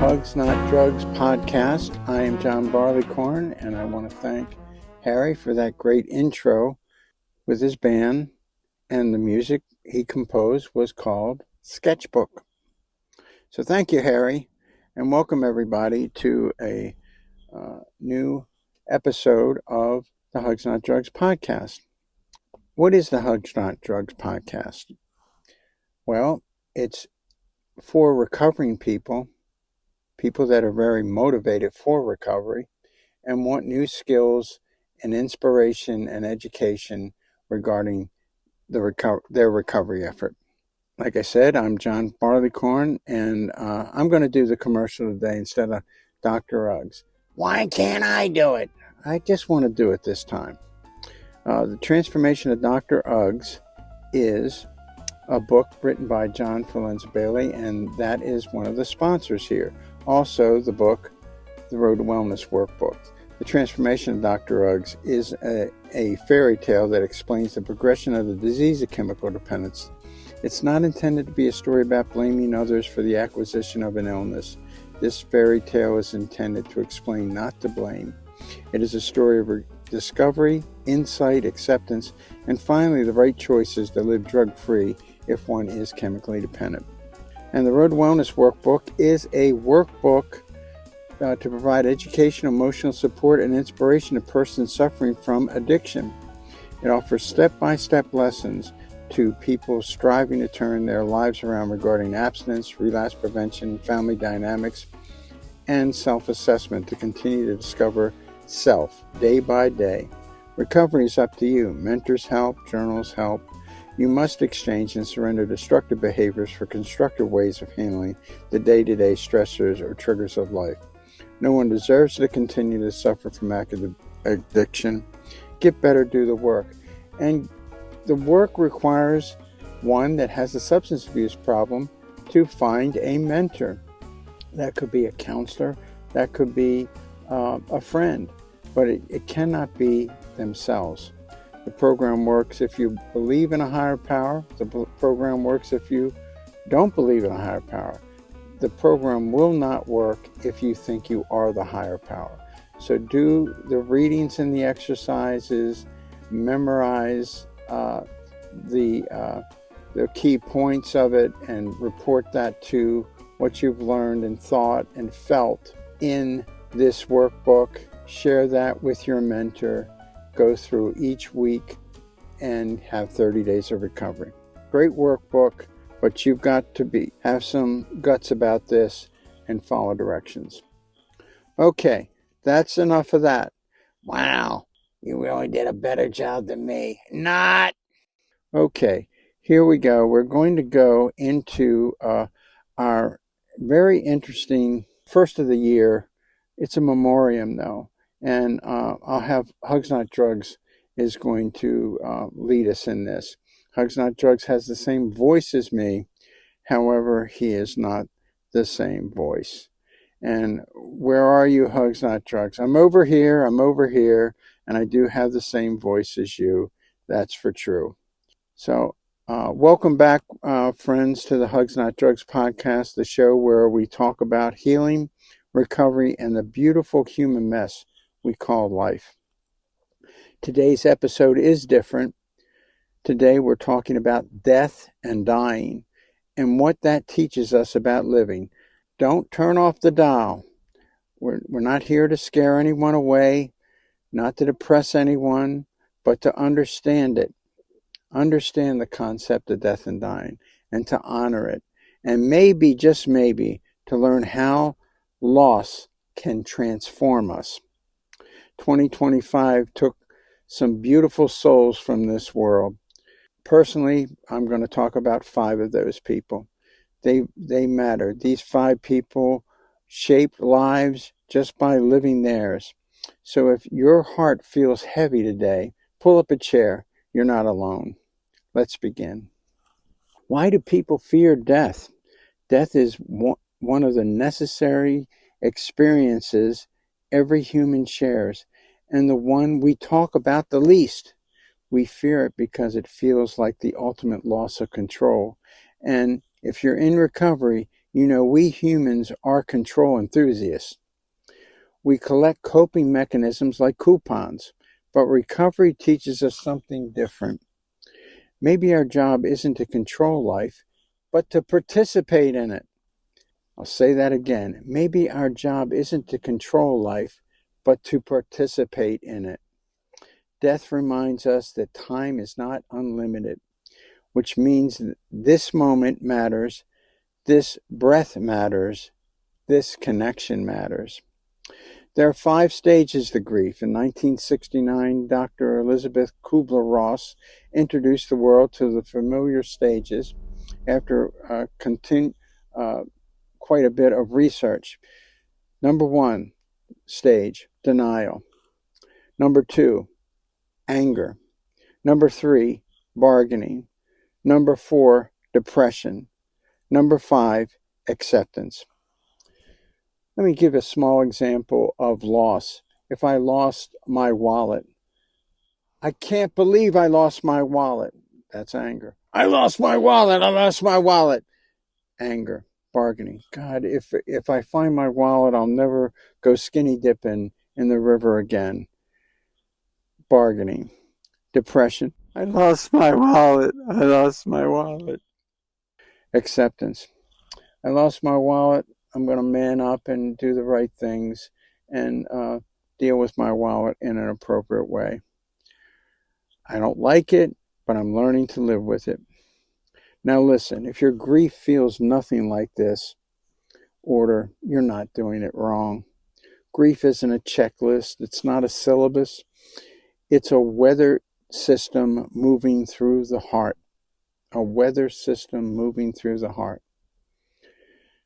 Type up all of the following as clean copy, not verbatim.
Hugs Not Drugs podcast. I am John Barleycorn, and I want to thank Harry for that great intro with his band, and the music he composed was called Sketchbook. So thank you, Harry, and welcome everybody to a new episode of the Hugs Not Drugs podcast. What is the Hugs Not Drugs podcast? Well, it's for recovering people that are very motivated for recovery and want new skills and inspiration and education regarding their recovery effort. Like I said, I'm John Barleycorn, and I'm going to do the commercial today instead of Dr. Uggs. Why can't I do it? I just want to do it this time. The Transformation of Dr. Uggs is a book written by John Forlenza-Bailey, and that is one of the sponsors here. Also, the book, The Road to Wellness Workbook. The Transformation of Dr. Uggs is a fairy tale that explains the progression of the disease of chemical dependence. It's not intended to be a story about blaming others for the acquisition of an illness. This fairy tale is intended to explain, not to blame. It is a story of discovery, insight, acceptance, and finally the right choices to live drug-free if one is chemically dependent. And the Road to Wellness Workbook is a workbook to provide educational, emotional support, and inspiration to persons suffering from addiction. It offers step-by-step lessons to people striving to turn their lives around regarding abstinence, relapse prevention, family dynamics, and self-assessment to continue to discover self day by day. Recovery is up to you. Mentors help, journals help. You must exchange and surrender destructive behaviors for constructive ways of handling the day-to-day stressors or triggers of life. No one deserves to continue to suffer from addiction. Get better, do the work. And the work requires one that has a substance abuse problem to find a mentor. That could be a counselor, that could be a friend, but it cannot be themselves. The program works if you believe in a higher power. The program works if you don't believe in a higher power. The program will not work if you think you are the higher power. So do the readings and the exercises, memorize the key points of it, and report that to what you've learned and thought and felt in this workbook. Share that with your mentor. Go through each week and have 30 days of recovery. Great workbook, but you've got to have some guts about this and follow directions. Okay, that's enough of that. Wow, you really did a better job than me. Not. Okay, here we go. We're going to go into our very interesting first of the year. It's a memoriam, though. And I'll have Hugs Not Drugs is going to lead us in this. Hugs Not Drugs has the same voice as me. However, he is not the same voice. And where are you, Hugs Not Drugs? I'm over here, and I do have the same voice as you. That's for true. So welcome back, friends, to the Hugs Not Drugs podcast, the show where we talk about healing, recovery, and the beautiful human mess we call life. Today's episode is different. Today we're talking about death and dying and what that teaches us about living. Don't turn off the dial. We're not here to scare anyone away, not to depress anyone, but to understand it. Understand the concept of death and dying and to honor it. And maybe, just maybe, to learn how loss can transform us. 2025 took some beautiful souls from this world. Personally, I'm going to talk about 5 of those people. They matter. These 5 people shaped lives just by living theirs. So if your heart feels heavy today, pull up a chair. You're not alone. Let's begin. Why do people fear death? Death is one of the necessary experiences every human shares, and the one we talk about the least. We fear it because it feels like the ultimate loss of control. And if you're in recovery, You know, we humans are control enthusiasts. We collect coping mechanisms like coupons, but recovery teaches us something different. Maybe our job isn't to control life, but to participate in it. I'll say that again. Maybe our job isn't to control life, but to participate in it. Death reminds us that time is not unlimited, which means this moment matters, this breath matters, this connection matters. There are 5 stages to grief. In 1969, Dr. Elizabeth Kubler-Ross introduced the world to the familiar stages after quite a bit of research. Number 1 stage, denial. Number 2, anger. Number 3, bargaining. Number 4, depression. Number 5, acceptance. Let me give a small example of loss. If I lost my wallet, I can't believe I lost my wallet. That's anger. I lost my wallet. I lost my wallet. Anger, bargaining. God, if I find my wallet, I'll never go skinny dipping in the river again. Bargaining. Depression. I lost my wallet. I lost my wallet. Acceptance. I lost my wallet. I'm going to man up and do the right things and deal with my wallet in an appropriate way. I don't like it, but I'm learning to live with it. Now listen, if your grief feels nothing like this order, you're not doing it wrong. Grief isn't a checklist. It's not a syllabus. It's a weather system moving through the heart. A weather system moving through the heart.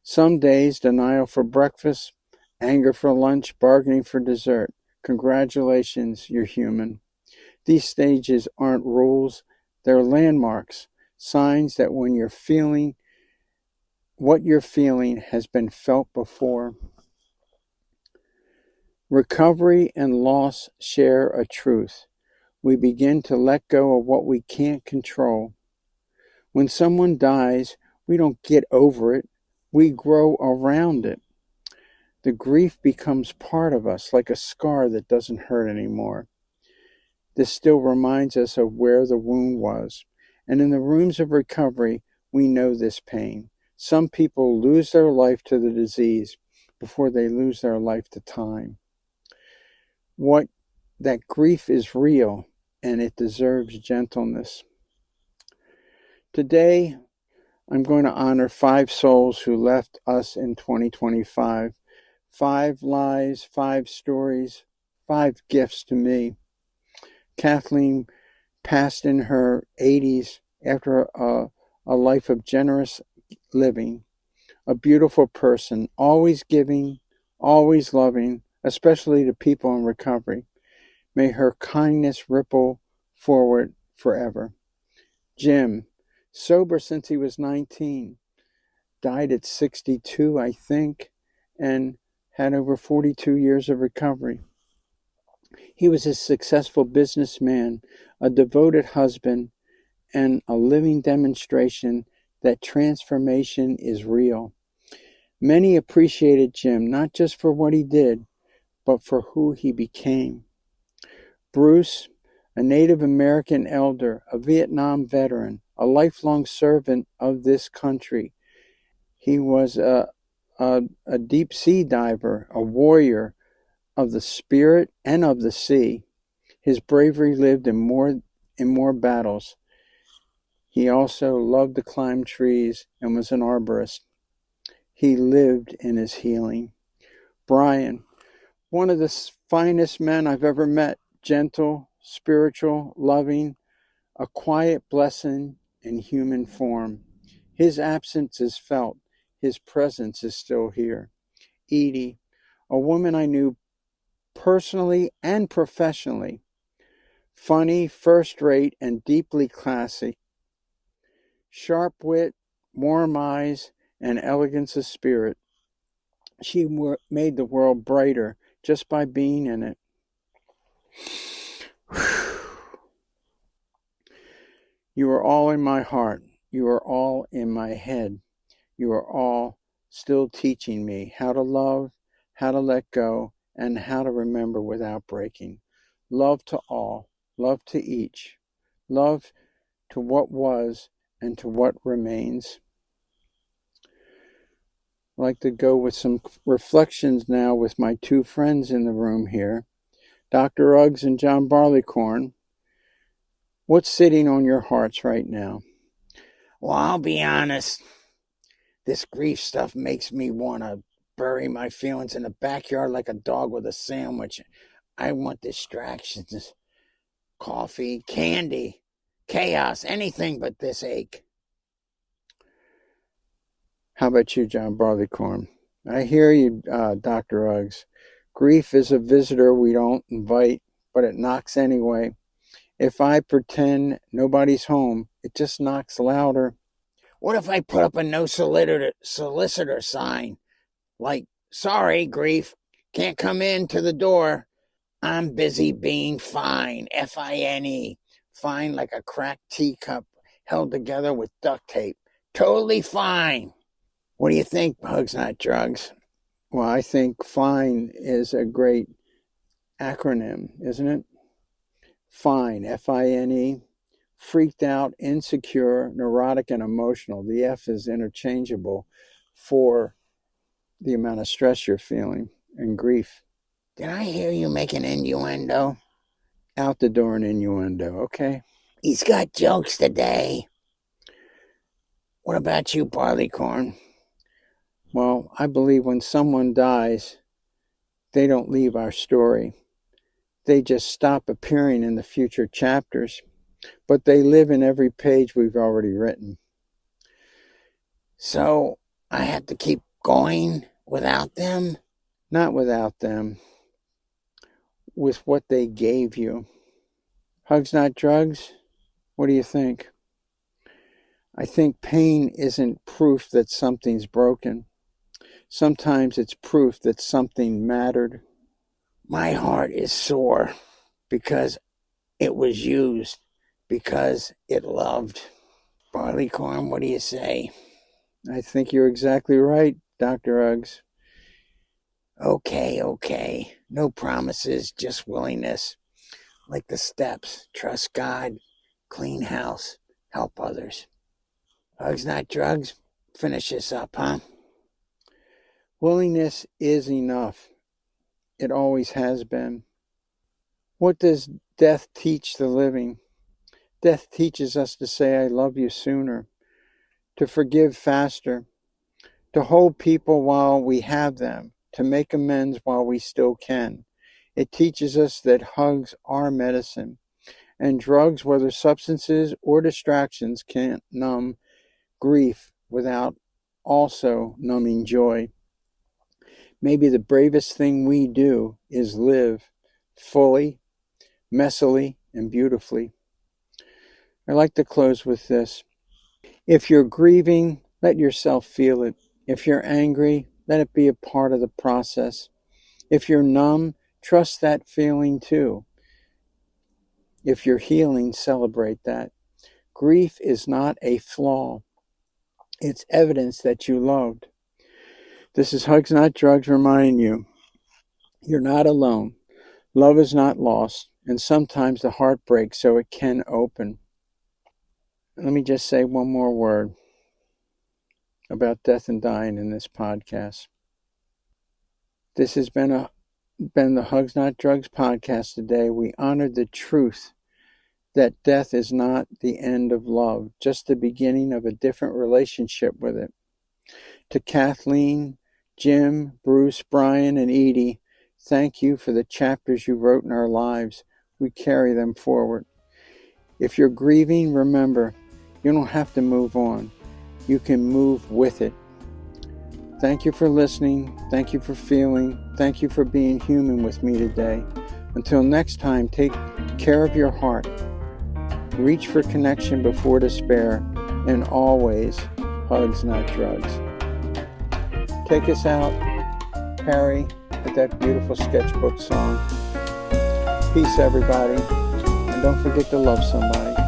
Some days, denial for breakfast, anger for lunch, bargaining for dessert. Congratulations, you're human. These stages aren't rules, they're landmarks, signs that when you're feeling, what you're feeling has been felt before. Recovery and loss share a truth. We begin to let go of what we can't control. When someone dies, we don't get over it, we grow around it. The grief becomes part of us, like a scar that doesn't hurt anymore. This still reminds us of where the wound was. And in the rooms of recovery, we know this pain. Some people lose their life to the disease before they lose their life to time. That grief is real, and it deserves gentleness. Today, I'm going to honor 5 souls who left us in 2025. 5 lies, 5 stories, 5 gifts to me. Kathleen passed in her 80s after a life of generous living. A beautiful person, always giving, always loving, especially to people in recovery. May her kindness ripple forward forever. Jim, sober since he was 19, died at 62, I think, and had over 42 years of recovery. He was a successful businessman, a devoted husband, and a living demonstration that transformation is real. Many appreciated Jim, not just for what he did, but for who he became. Bruce, a Native American elder, a Vietnam veteran, a lifelong servant of this country. He was a deep sea diver, a warrior of the spirit and of the sea. His bravery lived in more battles. He also loved to climb trees and was an arborist. He lived in his healing. Brian, one of the finest men I've ever met, gentle, spiritual, loving, a quiet blessing in human form. His absence is felt. His presence is still here. Edie, a woman I knew personally and professionally. Funny, first-rate, and deeply classy. Sharp wit, warm eyes, and elegance of spirit. She made the world brighter just by being in it. You are all in my heart. You are all in my head. You are all still teaching me how to love, how to let go, and how to remember without breaking. Love to all, love to each, love to what was and to what remains. I'd like to go with some reflections now with my two friends in the room here, Dr. Uggs and John Barleycorn. What's sitting on your hearts right now? Well, I'll be honest. This grief stuff makes me want to bury my feelings in the backyard like a dog with a sandwich. I want distractions, coffee, candy, chaos, anything but this ache. How about you, John Barleycorn? I hear you, Dr. Uggs. Grief is a visitor we don't invite, but it knocks anyway. If I pretend nobody's home, it just knocks louder. What if I put up a no solicitor sign? Like, sorry, grief, can't come in to the door. I'm busy being fine, F-I-N-E. Fine like a cracked teacup held together with duct tape. Totally fine. What do you think, Hugs Not Drugs? Well, I think FINE is a great acronym, isn't it? FINE, F-I-N-E. Freaked out, insecure, neurotic, and emotional. The F is interchangeable for the amount of stress you're feeling and grief. Did I hear you make an innuendo? Out the door an innuendo, okay? He's got jokes today. What about you, Barleycorn? Well, I believe when someone dies, they don't leave our story. They just stop appearing in the future chapters, but they live in every page we've already written. So I have to keep going without them? Not without them, with what they gave you. Hugs Not Drugs? What do you think? I think pain isn't proof that something's broken. Sometimes it's proof that something mattered. My heart is sore because it was used, because it loved. Barleycorn, what do you say? I think you're exactly right, Dr. Uggs. Okay. No promises, just willingness. Like the steps. Trust God, clean house, help others. Hugs Not Drugs. Finish this up, huh? Willingness is enough. It always has been. What does death teach the living? Death teaches us to say, I love you sooner, to forgive faster, to hold people while we have them, to make amends while we still can. It teaches us that hugs are medicine, and drugs, whether substances or distractions, can't numb grief without also numbing joy. Maybe the bravest thing we do is live fully, messily, and beautifully. I like to close with this. If you're grieving, let yourself feel it. If you're angry, let it be a part of the process. If you're numb, trust that feeling too. If you're healing, celebrate that. Grief is not a flaw. It's evidence that you loved. This is Hugs Not Drugs reminding you, you're not alone. Love is not lost, and sometimes the heart breaks so it can open. Let me just say one more word about death and dying in this podcast. This has been the Hugs Not Drugs podcast today. We honored the truth that death is not the end of love, just the beginning of a different relationship with it. To Kathleen, Jim, Bruce, Brian, and Edie, thank you for the chapters you wrote in our lives. We carry them forward. If you're grieving, remember, you don't have to move on. You can move with it. Thank you for listening. Thank you for feeling. Thank you for being human with me today. Until next time, take care of your heart. Reach for connection before despair. And always, hugs, not drugs. Take us out, Harry, with that beautiful sketchbook song. Peace, everybody. And don't forget to love somebody.